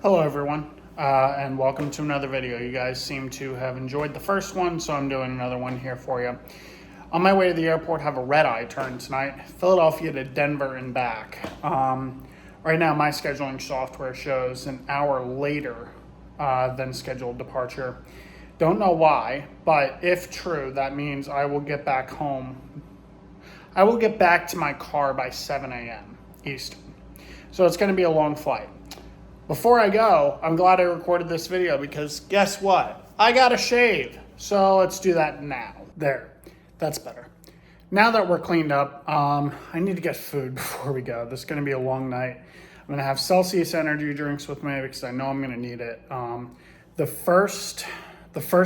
Hello everyone, and welcome to another video. You guys seem to have enjoyed the first one, so I'm doing another one here for you. On my way to the airport, have a red-eye turn tonight, Philadelphia to Denver and back. Right now, my scheduling software shows an hour later than scheduled departure. Don't know why, but if true, that means I will get back home. I will get back to my car by 7 a.m. Eastern. So it's going to be a long flight. Before I go, I'm glad I recorded this video because guess what? I got to shave. So let's do that now. There, that's better. Now that we're cleaned up, I need to get food before we go. This is going to be a long night. I'm going to have Celsius energy drinks with me because I know I'm going to need it. The first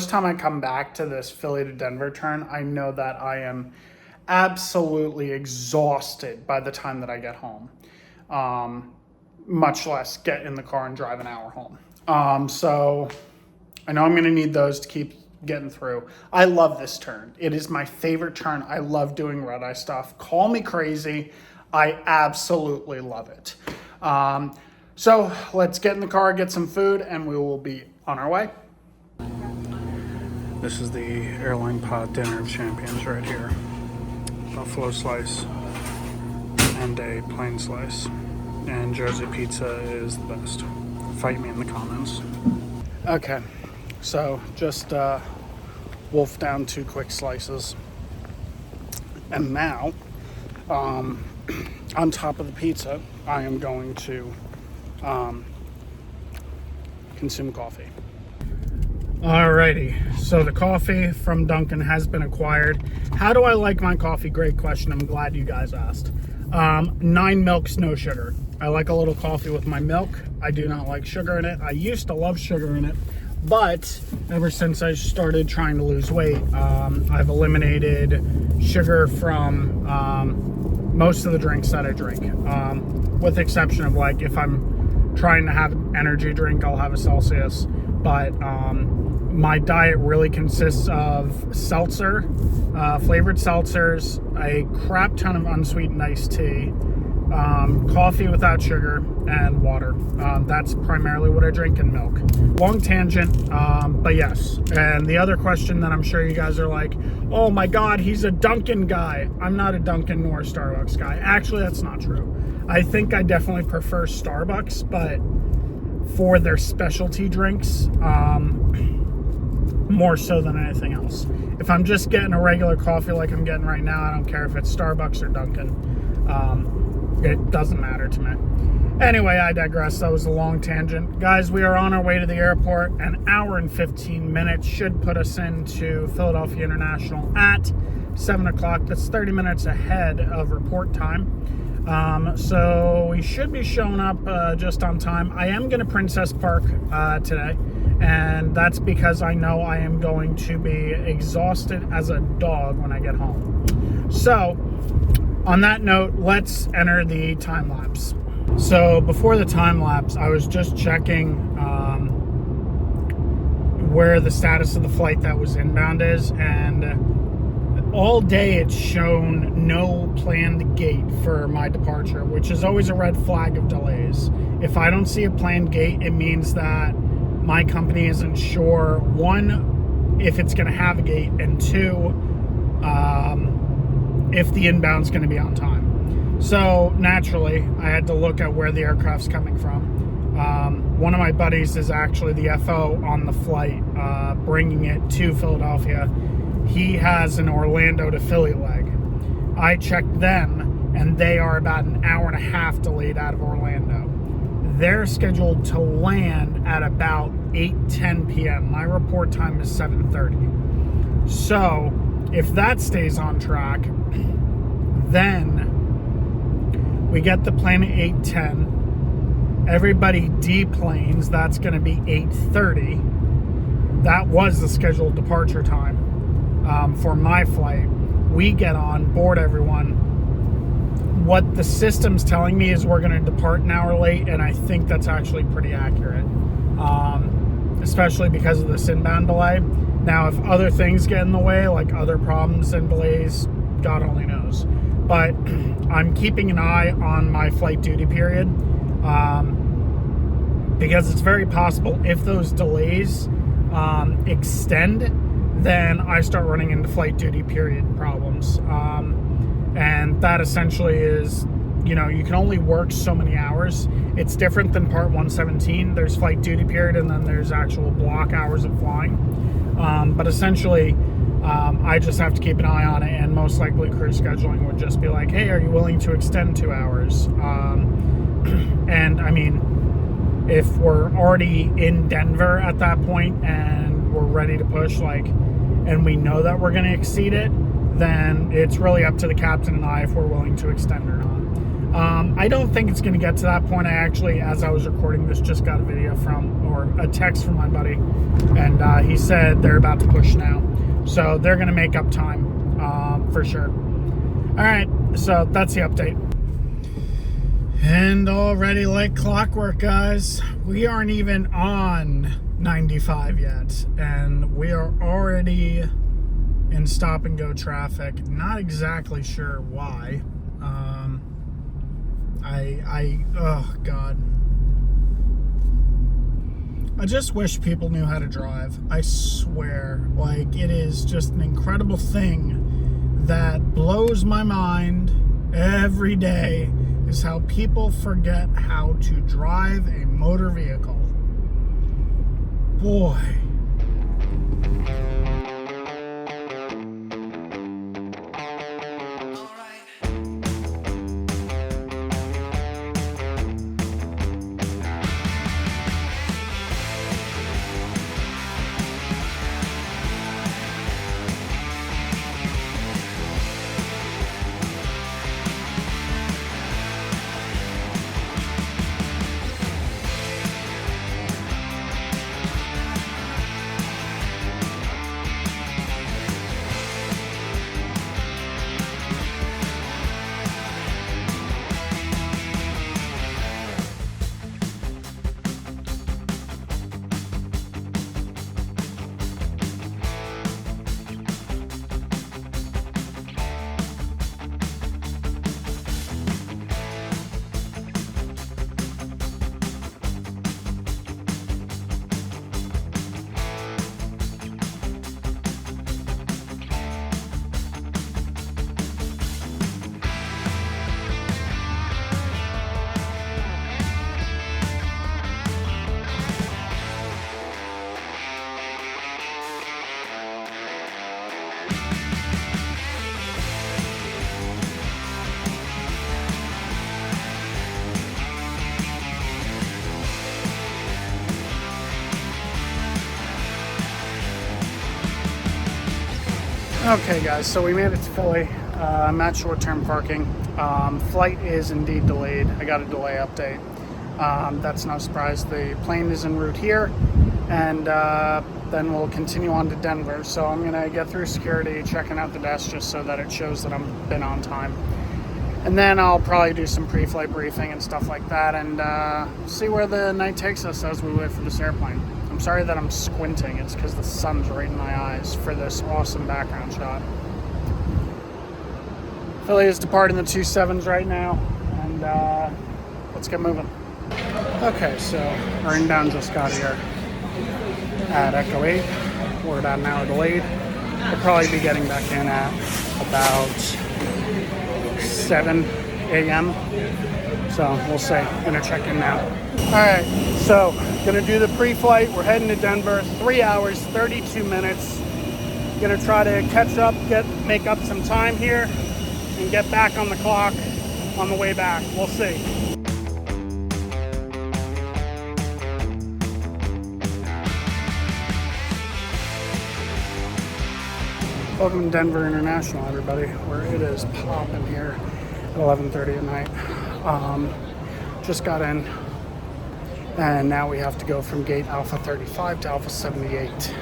time I come back to this Philly to Denver turn, I know that I am absolutely exhausted by the time that I get home. Much less get in the car and drive an hour home. So I know I'm going to need those to keep getting through. I love this turn. It is my favorite turn. I love doing red-eye stuff. Call me crazy. I absolutely love it. So let's get in the car, get some food, and we will be on our way. This is the airline pod dinner of champions right here. Buffalo slice and a plain slice. And Jersey pizza is the best. Fight me in the comments. Okay, so just wolf down 2 quick slices. And now, on top of the pizza, I am going to consume coffee. Alrighty, so the coffee from Dunkin' has been acquired. How do I like my coffee? Great question. I'm glad you guys asked. 9 milks, no sugar. I like a little coffee with my milk. I do not like sugar in it. I used to love sugar in it, but ever since I started trying to lose weight, I've eliminated sugar from most of the drinks that I drink, with the exception of like if I'm trying to have an energy drink, I'll have a Celsius, but my diet really consists of seltzer, flavored seltzers, a crap ton of unsweetened iced tea, coffee without sugar, and water. That's primarily what I drink, and milk. Long tangent, but yes. And the other question that I'm sure you guys are like, oh my God, he's a Dunkin' guy. I'm not a Dunkin' nor a Starbucks guy. Actually, that's not true. I think I definitely prefer Starbucks, but for their specialty drinks, more so than anything else. If I'm just getting a regular coffee like I'm getting right now, I don't care if it's Starbucks or Dunkin'. It doesn't matter to me. Anyway, I digress. That was a long tangent. Guys, we are on our way to the airport. An hour and 15 minutes should put us into Philadelphia International at 7 o'clock. That's 30 minutes ahead of report time. So we should be showing up just on time. I am going to Princess Park today, and that's because I know I am going to be exhausted as a dog when I get home. So on that note, let's enter the time lapse. So before the time lapse, I was just checking where the status of the flight that was inbound is, and all day it's shown no planned gate for my departure, which is always a red flag of delays. If I don't see a planned gate, it means that my company isn't sure, one, if it's going to have a gate, and two, if the inbound's going to be on time. So naturally, I had to look at where the aircraft's coming from. One of my buddies is actually the FO on the flight, bringing it to Philadelphia. He has an Orlando to Philly leg. I checked them, and they are about an hour and a half delayed out of Orlando. They're scheduled to land at about 8:10 p.m. My report time is 7:30. So if that stays on track, then we get the plane at 8:10. Everybody deplanes. That's going to be 8:30. That was the scheduled departure time for my flight. We get on board everyone. What the system's telling me is we're going to depart an hour late, and I think that's actually pretty accurate, especially because of this inbound delay. Now, if other things get in the way, like other problems and delays, God only knows. But I'm keeping an eye on my flight duty period. because it's very possible if those delays extend, then I start running into flight duty period problems. And that essentially is, you know, you can only work so many hours. It's different than Part 117. There's flight duty period, and then there's actual block hours of flying. But essentially, I just have to keep an eye on it, and most likely crew scheduling would just be like, hey, are you willing to extend 2 hours? And I mean, if we're already in Denver at that point and we're ready to push, like, and we know that we're going to exceed it, then it's really up to the captain and I if we're willing to extend or not. I don't think it's going to get to that point. I actually, as I was recording this, just got a video or a text from my buddy, and he said they're about to push now. So they're going to make up time for sure. All right, so that's the update. And already like clockwork, guys, we aren't even on 95 yet, and we are already in stop and go traffic. Not exactly sure why. Oh God. I just wish people knew how to drive. I swear, like, it is just an incredible thing that blows my mind every day, is how people forget how to drive a motor vehicle. Boy. Okay guys, so we made it to Philly. I'm at short-term parking. Flight is indeed delayed. I got a delay update. That's no surprise. The plane is en route here, and then we'll continue on to Denver. So I'm gonna get through security, checking out the desk just so that it shows that I've been on time. And then I'll probably do some pre-flight briefing and stuff like that, and see where the night takes us as we wait for this airplane. I'm sorry that I'm squinting. It's because the sun's right in my eyes for this awesome background shot. Philly is departing the 27s right now, and let's get moving. Okay, so our inbound just got here at Echo 8. We're about an hour delayed. We'll probably be getting back in at about 7 a.m. So we'll see. Gonna check in now. All right, so gonna do the pre-flight. We're heading to Denver. 3 hours, 32 minutes. Gonna try to catch up, make up some time here, and get back on the clock on the way back. We'll see. Welcome to Denver International, everybody, where it is popping here at 11:30 at night. Just got in, and now we have to go from gate Alpha 35 to Alpha 78.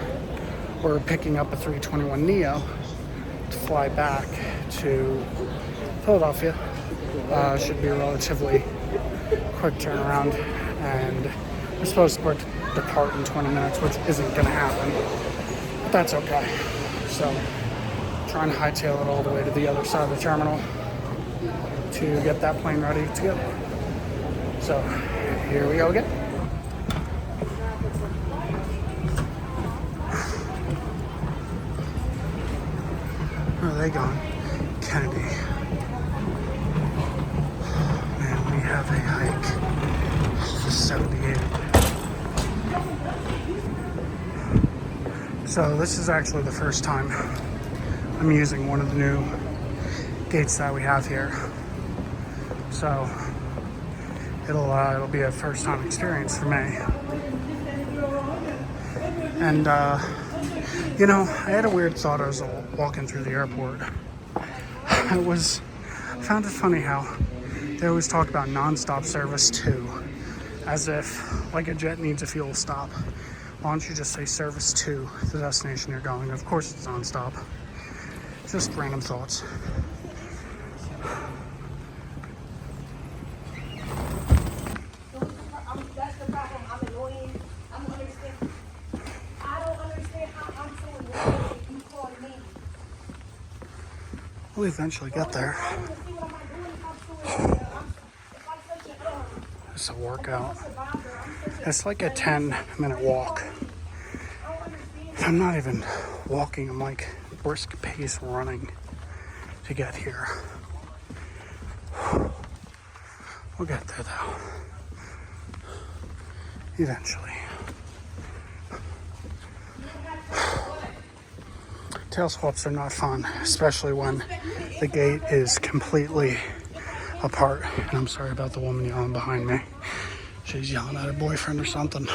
We're picking up a 321neo to fly back to Philadelphia. Should be a relatively quick turnaround, and we're supposed to depart in 20 minutes, which isn't going to happen, but that's okay. So, trying to hightail it all the way to the other side of the terminal to get that plane ready to go. So, here we go again. Saigon, Kennedy. And we have a hike for 78. So this is actually the first time I'm using one of the new gates that we have here. So it'll be a first time experience for me. And you know, I had a weird thought as I was walking through the airport. I found it funny how they always talk about non-stop service too, as if like a jet needs a fuel stop. Why don't you just say service to the destination you're going? Of course it's non-stop. Just random thoughts. That's the problem. I'm annoying. I don't understand how I'm so annoying if you call me. We'll eventually get there. It's a workout. It's like a 10-minute walk. I'm not even walking. I'm like brisk pace running to get here. We'll get there though. Eventually. Tail swaps are not fun, especially when the gate is completely apart. And I'm sorry about the woman yelling behind me. She's yelling at her boyfriend or something.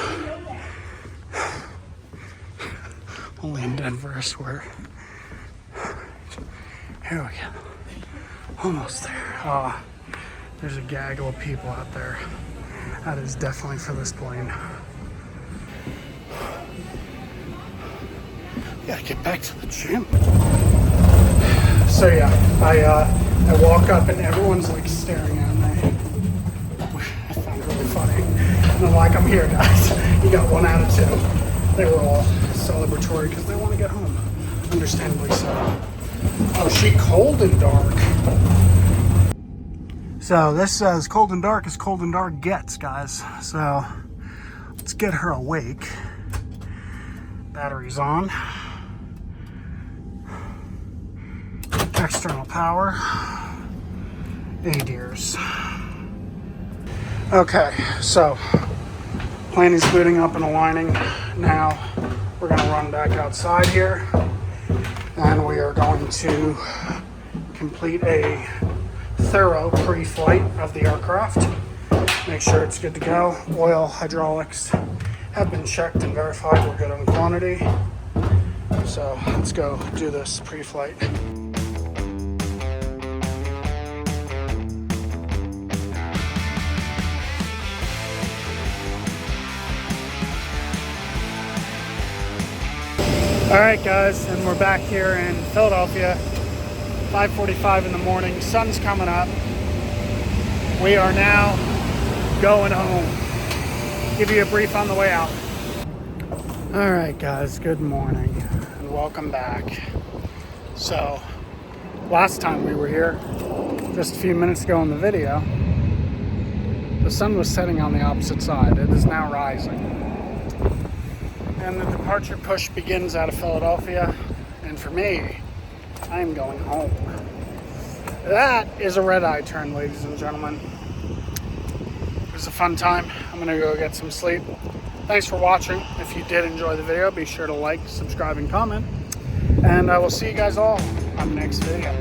Only in Denver, I swear. Here we go. Almost there. There's a gaggle of people out there. That is definitely for this plane. Gotta get back to the gym. So yeah, I walk up and everyone's like staring at me. I found it really funny. And I'm like, I'm here, guys. You got 1 out of 2. They were all celebratory because they want to get home. Understandably so. Oh, she cold and dark. So this says cold and dark as cold and dark gets, guys. So let's get her awake. Batteries on. External power. ADIRS. Okay, so plane is booting up and aligning. Now we're going to run back outside here and we are going to complete a thorough pre-flight of the aircraft. Make sure it's good to go. Oil, hydraulics have been checked and verified. We're good on quantity. So let's go do this pre-flight. All right, guys, and we're back here in Philadelphia, 5:45 in the morning. Sun's coming up. We are now going home. Give you a brief on the way out. All right, guys, good morning and welcome back. So, last time we were here, just a few minutes ago in the video, the sun was setting on the opposite side. It is now rising. And the departure push begins out of Philadelphia. And for me, I am going home. That is a red-eye turn, ladies and gentlemen. It was a fun time. I'm gonna go get some sleep. Thanks for watching. If you did enjoy the video, be sure to like, subscribe, and comment. And I will see you guys all on the next video.